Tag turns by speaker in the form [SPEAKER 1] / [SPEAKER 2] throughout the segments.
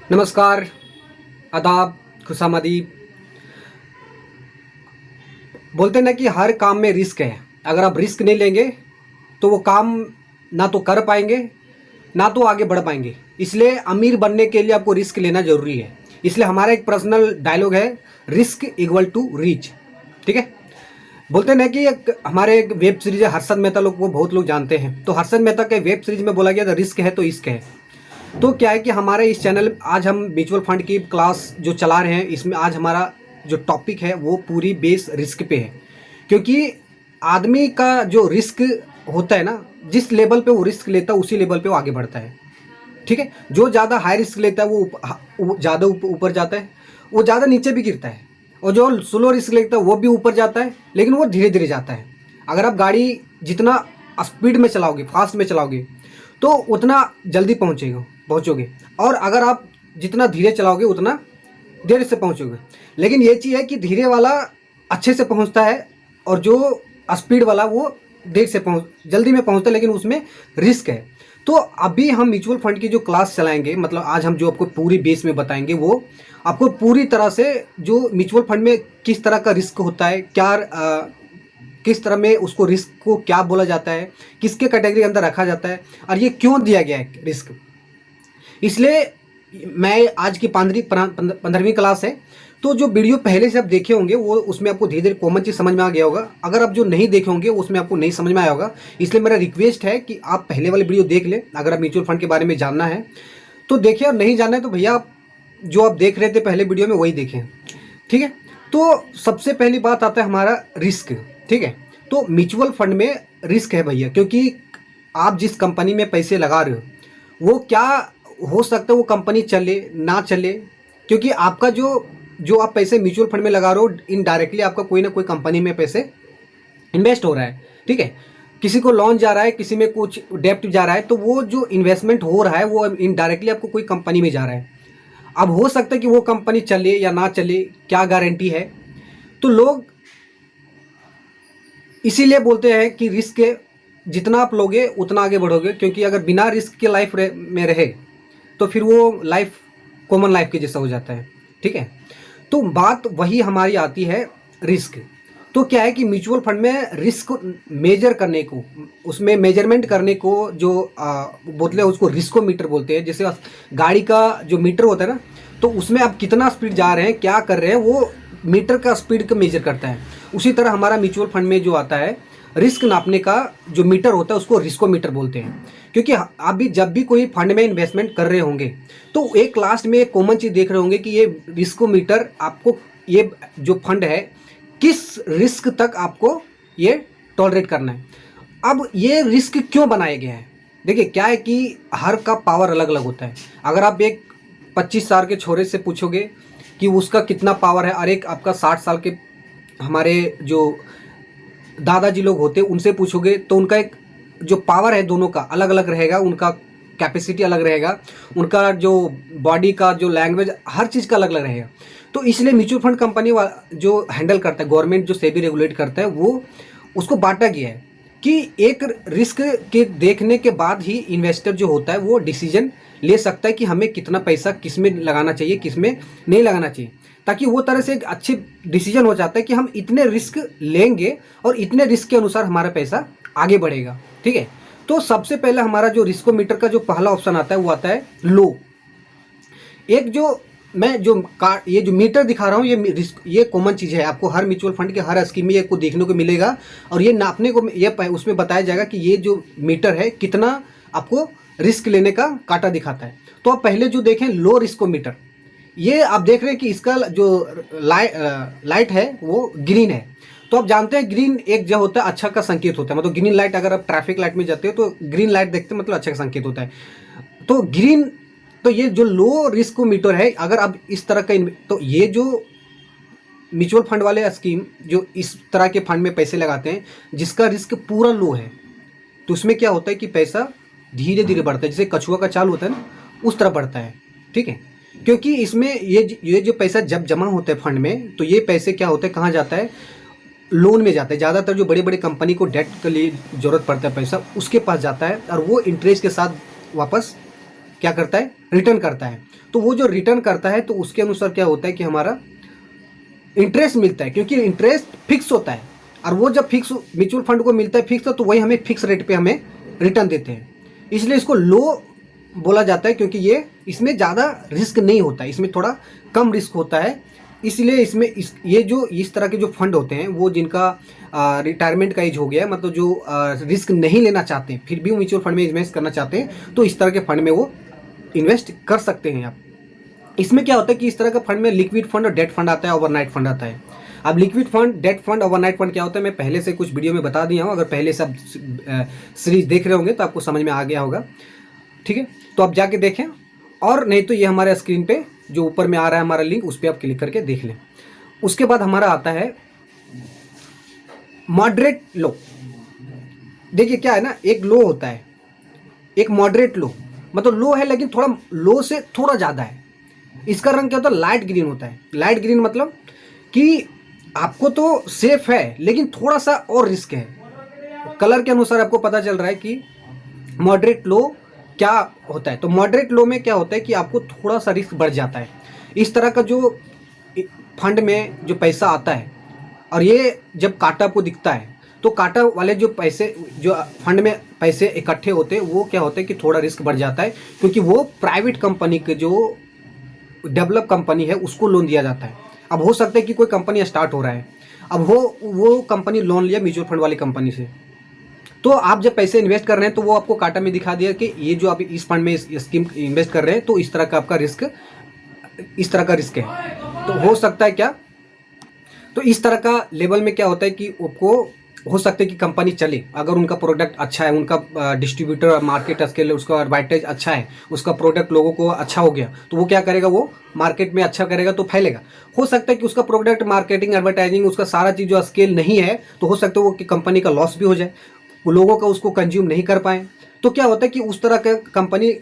[SPEAKER 1] नमस्कार, आदाब, खुशामदीद। बोलते हैं ना कि हर काम में रिस्क है। अगर आप रिस्क नहीं लेंगे तो वो काम ना तो कर पाएंगे ना तो आगे बढ़ पाएंगे। इसलिए अमीर बनने के लिए आपको रिस्क लेना ज़रूरी है। इसलिए हमारा एक पर्सनल डायलॉग है, रिस्क इक्वल टू रीच। ठीक है। बोलते हैं ना कि हमारे एक वेब सीरीज है हर्षद मेहता, लोग वो बहुत लोग जानते हैं। तो हर्षद मेहता के वेब सीरीज में बोला गया था रिस्क है तो इश्क है। तो क्या है कि हमारे इस चैनल आज हम म्यूचुअल फंड की क्लास जो चला रहे हैं, इसमें आज हमारा जो टॉपिक है वो पूरी बेस रिस्क पे है। क्योंकि आदमी का जो रिस्क होता है ना, जिस लेवल पे वो रिस्क लेता है उसी लेवल पे वो आगे बढ़ता है। ठीक है। जो ज़्यादा हाई रिस्क लेता है वो ज़्यादा ऊपर जाता है, वो ज़्यादा नीचे भी गिरता है। और जो स्लो रिस्क लेता है वो भी ऊपर जाता है, लेकिन वो धीरे धीरे जाता है। अगर आप गाड़ी जितना स्पीड में चलाओगे, फास्ट में चलाओगे, तो उतना जल्दी पहुँचोगे। और अगर आप जितना धीरे चलाओगे उतना देर से पहुँचोगे। लेकिन ये चीज़ है कि धीरे वाला अच्छे से पहुँचता है और जो स्पीड वाला वो जल्दी में पहुँचता है, लेकिन उसमें रिस्क है। तो अभी हम म्यूचुअल फंड की जो क्लास चलाएंगे, मतलब आज हम जो आपको पूरी बेस में बताएंगे, वो आपको पूरी तरह से जो म्यूचुअल फंड में किस तरह का रिस्क होता है, किस तरह में उसको रिस्क को क्या बोला जाता है, किसके कैटेगरी के अंदर रखा जाता है और ये क्यों दिया गया है रिस्क। इसलिए मैं आज की 15वीं क्लास है, तो जो वीडियो पहले से आप देखे होंगे वो उसमें आपको धीरे धीरे कॉमन चीज़ समझ में आ गया होगा। अगर आप जो नहीं देखे होंगे उसमें आपको नहीं समझ में आया होगा। इसलिए मेरा रिक्वेस्ट है कि आप पहले वाली वीडियो देख लें। अगर आप म्यूचुअल फंड के बारे में जानना है तो देखिए, और नहीं जानना है तो भैया जो आप देख रहे थे पहले वीडियो में वही देखें। ठीक है। तो सबसे पहली बात आता है हमारा रिस्क। ठीक है। तो म्यूचुअल फंड में रिस्क है भैया, क्योंकि आप जिस कंपनी में पैसे लगा रहे हो वो क्या हो सकता है वो कंपनी चले ना चले। क्योंकि आपका जो आप पैसे म्यूचुअल फंड में लगा रहे हो, इनडायरेक्टली आपका कोई ना कोई कंपनी में पैसे इन्वेस्ट हो रहा है। ठीक है। किसी को लोन जा रहा है, किसी में कुछ डेप्ट जा रहा है, तो वो जो इन्वेस्टमेंट हो रहा है वो इनडायरेक्टली आपको कोई कंपनी में जा रहा है। अब हो सकता है कि वो कंपनी चले या ना चले, क्या गारंटी है। तो लोग इसीलिए बोलते हैं कि रिस्क जितना आप लोगे उतना आगे बढ़ोगे। क्योंकि अगर बिना रिस्क के लाइफ में रहे तो फिर वो लाइफ कॉमन लाइफ के जैसा हो जाता है। ठीक है। तो बात वही हमारी आती है रिस्क। तो क्या है कि म्यूचुअल फंड में रिस्क मेजर करने को, उसमें मेजरमेंट करने को जो बोलते हैं उसको रिस्कोमीटर बोलते हैं। जैसे गाड़ी का जो मीटर होता है ना, तो उसमें आप कितना स्पीड जा रहे हैं, क्या कर रहे हैं, वो मीटर का स्पीड का मेजर करता है। उसी तरह हमारा म्यूचुअल फंड में जो आता है रिस्क नापने का जो मीटर होता है उसको रिस्कोमीटर बोलते हैं। क्योंकि आप भी जब भी कोई फंड में इन्वेस्टमेंट कर रहे होंगे तो एक लास्ट में एक कॉमन चीज़ देख रहे होंगे कि ये रिस्कोमीटर आपको ये जो फंड है किस रिस्क तक आपको ये टॉलरेट करना है। अब ये रिस्क क्यों बनाया गया है, देखिए क्या है कि हर का पावर अलग अलग होता है। अगर आप एक 25 साल के छोरे से पूछोगे कि उसका कितना पावर है, और एक आपका 60 साल के हमारे जो दादाजी लोग होते हैं उनसे पूछोगे, तो उनका एक जो पावर है दोनों का अलग अलग रहेगा, उनका कैपेसिटी अलग रहेगा, उनका जो बॉडी का जो लैंग्वेज हर चीज़ का अलग अलग रहेगा। तो इसलिए म्यूचुअल फंड कंपनी जो हैंडल करता है, गवर्नमेंट जो सेबी रेगुलेट करता है, वो उसको बांटा गया है कि एक रिस्क के देखने के बाद ही इन्वेस्टर जो होता है वो डिसीजन ले सकता है कि हमें कितना पैसा किस में लगाना चाहिए, किस में नहीं लगाना चाहिए। ताकि वो तरह से एक अच्छी डिसीजन हो जाता है कि हम इतने रिस्क लेंगे और इतने रिस्क के अनुसार हमारा पैसा आगे बढ़ेगा। ठीक है। तो सबसे पहले हमारा जो रिस्कोमीटर का जो पहला ऑप्शन आता है वो आता है लो। एक जो मैं ये जो मीटर दिखा रहा हूँ ये कॉमन चीज़ है, आपको हर म्यूचुअल फंड के हर स्कीम में ये को देखने को मिलेगा। और ये नापने को ये उसमें बताया जाएगा कि ये जो मीटर है कितना आपको रिस्क लेने का काटा दिखाता है। तो आप पहले जो देखें लो रिस्कोमीटर, ये आप देख रहे हैं कि इसका जो लाइट है वो ग्रीन है। तो आप जानते हैं ग्रीन एक जो होता है अच्छा का संकेत होता है। मतलब ग्रीन लाइट, अगर आप ट्रैफिक लाइट में जाते हो तो ग्रीन लाइट देखते हैं, मतलब अच्छा का संकेत होता है। तो ग्रीन, तो ये जो लो रिस्कोमीटर है, अगर आप इस तरह का तो ये जो म्यूचुअल फंड वाले स्कीम जो इस तरह के फंड में पैसे लगाते हैं जिसका रिस्क पूरा लो है, तो उसमें क्या होता है कि पैसा धीरे धीरे बढ़ता है, जैसे कछुआ का चाल होता है ना, उस तरह बढ़ता है। ठीक है। क्योंकि इसमें ये जो पैसा जब जमा होता है फंड में, तो ये पैसे क्या होते हैं, कहाँ जाता है, लोन में जाता है। ज़्यादातर जो बड़ी बड़ी कंपनी को डेट के लिए ज़रूरत पड़ता है पैसा, उसके पास जाता है और वो इंटरेस्ट के साथ वापस क्या करता है, रिटर्न करता है। तो वो जो रिटर्न करता है तो उसके अनुसार क्या होता है कि हमारा इंटरेस्ट मिलता है, क्योंकि इंटरेस्ट फिक्स होता है, और वो जब फिक्स म्यूचुअल फंड को मिलता है फिक्स, तो वही हमें फिक्स रेट पे हमें रिटर्न देते हैं। इसलिए इसको लो बोला जाता है, क्योंकि ये इसमें ज़्यादा रिस्क नहीं होता है, इसमें थोड़ा कम रिस्क होता है। इसलिए इसमें ये जो इस तरह के जो फंड होते हैं वो जिनका रिटायरमेंट का एज हो गया है, मतलब जो रिस्क नहीं लेना चाहते फिर भी म्यूचुअल फंड में इन्वेस्ट करना चाहते हैं, तो इस तरह के फंड में वो इन्वेस्ट कर सकते हैं आप। इसमें क्या होता है कि इस तरह का फंड में लिक्विड फंड और डेट फंड आता है, ओवरनाइट फंड आता है। अब liquid fund, debt fund, overnight fund क्या होता है मैं पहले से कुछ वीडियो में बता दिया हूँ, अगर पहले से आप सीरीज देख रहे होंगे तो आपको समझ में आ गया होगा, ठीक है। तो आप जाके देखें, और नहीं तो ये हमारे स्क्रीन पे जो ऊपर में आ रहा है हमारा लिंक, उस पर आप क्लिक करके देख लें। उसके बाद हमारा आता है मॉडरेट लो। देखिए क्या है ना, एक लो होता है, एक मॉडरेट लो, मतलब लो है लेकिन थोड़ा लो से थोड़ा ज़्यादा है। इसका रंग क्या होता है, लाइट ग्रीन होता है। लाइट ग्रीन मतलब कि आपको तो सेफ है लेकिन थोड़ा सा और रिस्क है। कलर के अनुसार आपको पता चल रहा है कि मॉडरेट लो क्या होता है। तो मॉडरेट लो में क्या होता है कि आपको थोड़ा सा रिस्क बढ़ जाता है। इस तरह का जो फंड में जो पैसा आता है, और ये जब काटा आपको दिखता है, तो काटा वाले जो पैसे, जो फंड में पैसे इकट्ठे होते हैं, वो क्या होता है कि थोड़ा रिस्क बढ़ जाता है, क्योंकि वो प्राइवेट कंपनी के जो डेवलप कंपनी है उसको लोन दिया जाता है। अब हो सकता है कि कोई कंपनी स्टार्ट हो रहा है, अब वो कंपनी लोन लिया म्यूचुअल फंड वाली कंपनी से, तो आप जब पैसे इन्वेस्ट कर रहे हैं तो वो आपको काटा में दिखा दिया कि ये जो आप इस फंड में इस स्कीम इन्वेस्ट कर रहे हैं, तो इस तरह का आपका रिस्क, इस तरह का रिस्क है। तो हो सकता है क्या, तो इस तरह का लेवल में क्या होता है कि आपको हो सकता है कि कंपनी चले, अगर उनका प्रोडक्ट अच्छा है, उनका डिस्ट्रीब्यूटर मार्केट स्केल, उसका एडवर्टाइज अच्छा है, उसका प्रोडक्ट लोगों को अच्छा हो गया, तो वो क्या करेगा, वो मार्केट में अच्छा करेगा तो फैलेगा। हो सकता है कि उसका प्रोडक्ट मार्केटिंग एडवर्टाइजिंग उसका सारा चीज़ जो स्केल नहीं है, तो हो सकता है वो कि कंपनी का लॉस भी हो जाए, लोगों का उसको कंज्यूम नहीं कर पाए। तो क्या होता है कि उस तरह का कंपनी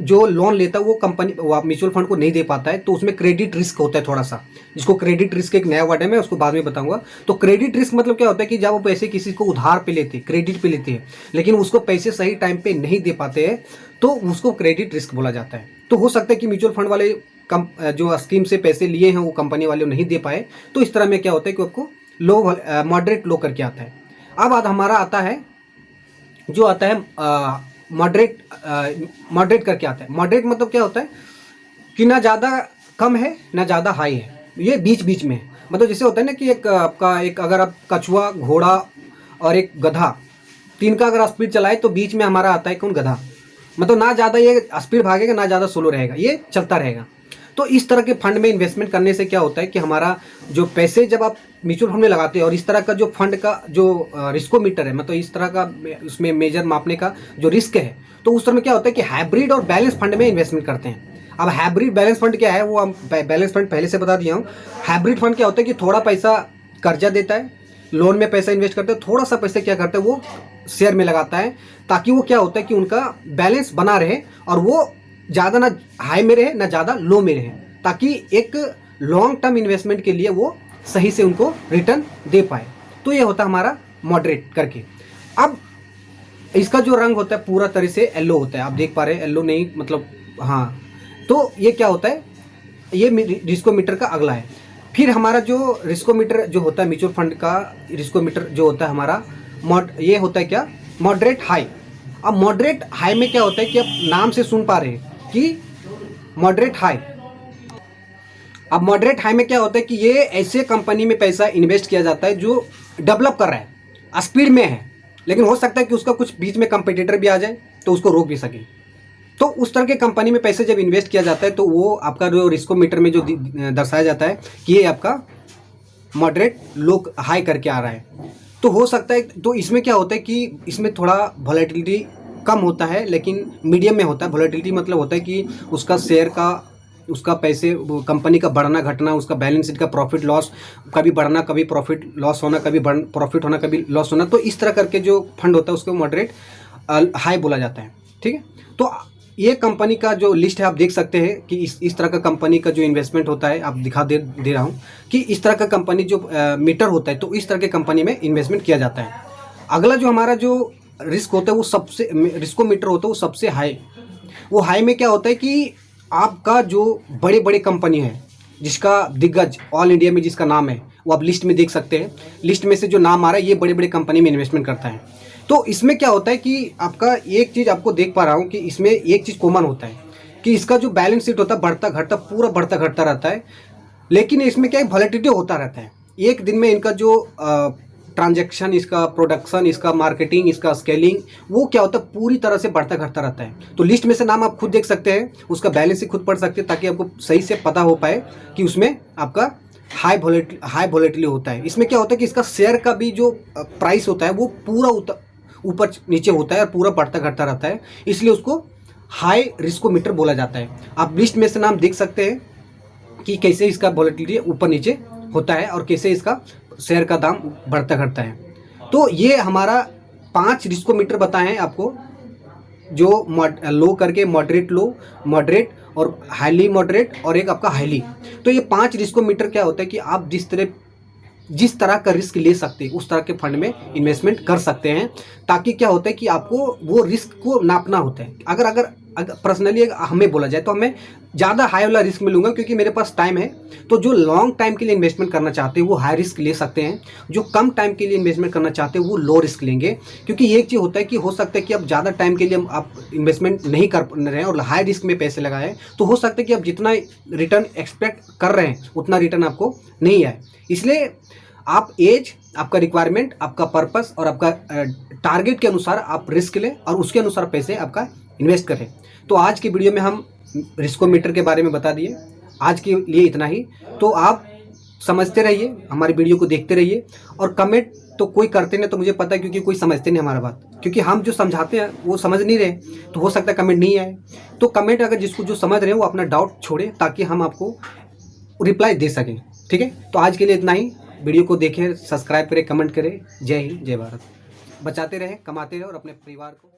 [SPEAKER 1] जो लोन लेता है वो कंपनी म्यूचुअल फंड को नहीं दे पाता है, तो उसमें क्रेडिट रिस्क होता है थोड़ा सा, जिसको क्रेडिट रिस्क एक नया वर्ड है, मैं उसको बाद में बताऊंगा। तो क्रेडिट रिस्क मतलब क्या होता है कि जब वो पैसे किसी को उधार पे लेते, क्रेडिट पे लेते हैं, लेकिन उसको पैसे सही टाइम पे नहीं दे पाते हैं, तो उसको क्रेडिट रिस्क बोला जाता है। तो हो सकता है कि म्यूचुअल फंड वाले जो स्कीम से पैसे लिए हैं वो कंपनी वाले नहीं दे पाए, तो इस तरह में क्या होता है कि आपको लो, मॉडरेट लो करके आता है। अब हमारा आता है जो आता है मॉडरेट करके आता है। मॉडरेट मतलब क्या होता है कि ना ज़्यादा कम है ना ज़्यादा हाई है, ये बीच बीच में है। मतलब जैसे होता है ना कि एक आपका एक, अगर आप कछुआ, घोड़ा और एक गधा, तीन का अगर स्पीड चलाए तो बीच में हमारा आता है कौन, गधा। मतलब ना ज़्यादा ये स्पीड भागेगा ना ज़्यादा स्लो रहेगा, ये चलता रहेगा। तो इस तरह के फंड में इन्वेस्टमेंट करने से क्या होता है कि हमारा जो पैसे जब आप म्यूचुअल फंड में लगाते हैं, और इस तरह का जो फंड का जो रिस्कोमीटर है, मतलब इस तरह का उसमें मेजर मापने का जो रिस्क है, तो उस तरह में क्या होता है कि हाइब्रिड और बैलेंस फंड में इन्वेस्टमेंट करते हैं। अब हाइब्रिड बैलेंस फंड क्या है, वो हम बैलेंस फंड पहले से बता दिया हूँ। हाइब्रिड फंड क्या होता है कि थोड़ा पैसा कर्जा देता है, लोन में पैसा इन्वेस्ट करते हैं, थोड़ा सा पैसा क्या करता है वो शेयर में लगाता है, ताकि वो क्या होता है कि उनका बैलेंस बना रहे, और वो ज़्यादा ना हाई में रहे ना ज़्यादा लो में रहे, ताकि एक लॉन्ग टर्म इन्वेस्टमेंट के लिए वो सही से उनको रिटर्न दे पाए। तो ये होता है हमारा मॉडरेट करके। अब इसका जो रंग होता है पूरा तरह से येलो होता है, आप देख पा रहे हैं, येलो नहीं मतलब, हाँ। तो ये क्या होता है, ये रिस्कोमीटर का अगला है। फिर हमारा जो रिस्कोमीटर जो होता है म्यूचुअल फंड का रिस्कोमीटर जो होता है हमारा ये होता है क्या, मॉडरेट हाई। अब मॉडरेट हाई में क्या होता है कि आप नाम से सुन पा रहे हैं कि मॉडरेट हाई। अब मॉडरेट हाई में क्या होता है कि ये ऐसे कंपनी में पैसा इन्वेस्ट किया जाता है जो डेवलप कर रहा है, स्पीड में है, लेकिन हो सकता है कि उसका कुछ बीच में कंपटीटर भी आ जाए तो उसको रोक भी सके। तो उस तरह के कंपनी में पैसे जब इन्वेस्ट किया जाता है तो वो आपका जो रिस्कोमीटर में जो दर्शाया जाता है कि ये आपका मॉडरेट लो हाई करके आ रहा है। तो हो सकता है, तो इसमें क्या होता है कि इसमें थोड़ा वॉलेटिलिटी कम होता है, लेकिन मीडियम में होता है। वॉलेटिलिटी मतलब होता है कि उसका शेयर का, उसका पैसे, कंपनी का बढ़ना घटना, उसका बैलेंस शीट का प्रॉफिट लॉस, कभी बढ़ना कभी प्रॉफिट लॉस होना, कभी प्रॉफिट होना कभी लॉस होना। तो इस तरह करके जो फंड होता है उसको मॉडरेट हाई बोला जाता है, ठीक है। तो ये कंपनी का जो लिस्ट है आप देख सकते हैं कि इस तरह का कंपनी का जो इन्वेस्टमेंट होता है, आप दिखा दे रहा हूँ कि इस तरह का कंपनी जो मीटर होता है, तो इस तरह के कंपनी में इन्वेस्टमेंट किया जाता है। अगला जो हमारा जो रिस्क होता है वो सबसे, रिस्कोमीटर होता है वो सबसे हाई। वो हाई में क्या होता है कि आपका जो बड़े बड़े कंपनी है जिसका दिग्गज ऑल इंडिया में जिसका नाम है वो आप लिस्ट में देख सकते हैं। लिस्ट में से जो नाम आ रहा है ये बड़े बड़े कंपनी में इन्वेस्टमेंट करता है। तो इसमें क्या होता है कि आपका एक चीज़ आपको देख पा रहा हूँ कि इसमें एक चीज़ कॉमन होता है कि इसका जो बैलेंस शीट होता है बढ़ता घटता पूरा बढ़ता घटता रहता है। लेकिन इसमें क्या है, वॉलेटिलिटी होता रहता है। एक दिन में इनका जो ट्रांजैक्शन, इसका प्रोडक्शन, इसका मार्केटिंग, इसका स्केलिंग, वो क्या होता है पूरी तरह से बढ़ता घटता रहता है। तो लिस्ट में से नाम आप खुद देख सकते हैं, उसका बैलेंस ही खुद पढ़ सकते हैं ताकि आपको सही से पता हो पाए कि उसमें आपका हाई वॉलेटिलिटी होता है। इसमें क्या होता है कि इसका शेयर का भी जो प्राइस होता है वो पूरा ऊपर नीचे होता है और पूरा बढ़ता घटता रहता है, इसलिए उसको हाई रिस्कोमीटर बोला जाता है। आप लिस्ट में से नाम देख सकते हैं कि कैसे इसका वॉलेटिलिटी ऊपर नीचे होता है और कैसे इसका शेयर का दाम बढ़ता घटता है। तो ये हमारा 5 रिस्कोमीटर बताए हैं आपको, जो लो करके मॉडरेट लो, मॉडरेट और हाईली मॉडरेट और एक आपका हाईली। तो ये 5 रिस्कोमीटर क्या होता है कि आप जिस तरह का रिस्क ले सकते हैं उस तरह के फंड में इन्वेस्टमेंट कर सकते हैं, ताकि क्या होता है कि आपको वो रिस्क को नापना होता है। अगर पर्सनली हमें बोला जाए तो हमें ज़्यादा हाई वाला रिस्क मिलूंगा क्योंकि मेरे पास टाइम है। तो जो लॉन्ग टाइम के लिए इन्वेस्टमेंट करना चाहते हैं वो हाई रिस्क ले सकते हैं, जो कम टाइम के लिए इन्वेस्टमेंट करना चाहते हैं वो लो रिस्क लेंगे। क्योंकि एक चीज़ होता है कि हो सकता है कि अब ज़्यादा टाइम के लिए आप इन्वेस्टमेंट नहीं कर रहे हैं और हाई रिस्क में पैसे लगाए, तो हो सकता है कि आप जितना रिटर्न एक्सपेक्ट कर रहे हैं उतना रिटर्न आपको नहीं आए। इसलिए आप एज, आपका रिक्वायरमेंट, आपका पर्पस और आपका टारगेट के अनुसार आप रिस्क लें और उसके अनुसार पैसे आपका इन्वेस्ट करें। तो आज की वीडियो में हम रिस्कोमीटर के बारे में बता दिए। आज के लिए इतना ही। तो आप समझते रहिए, हमारी वीडियो को देखते रहिए और कमेंट तो कोई करते नहीं, तो मुझे पता है क्योंकि कोई समझते नहीं हमारा बात, क्योंकि हम जो समझाते हैं वो समझ नहीं रहे, तो हो सकता है कमेंट नहीं आए। तो कमेंट अगर जिसको जो समझ रहे हैं वो अपना डाउट छोड़े ताकि हम आपको रिप्लाई दे सकें। ठीक है, तो आज के लिए इतना ही। वीडियो को देखें, सब्सक्राइब करें, कमेंट करें। जय हिंद, जय भारत। बचाते रहें, कमाते रहें और अपने परिवार को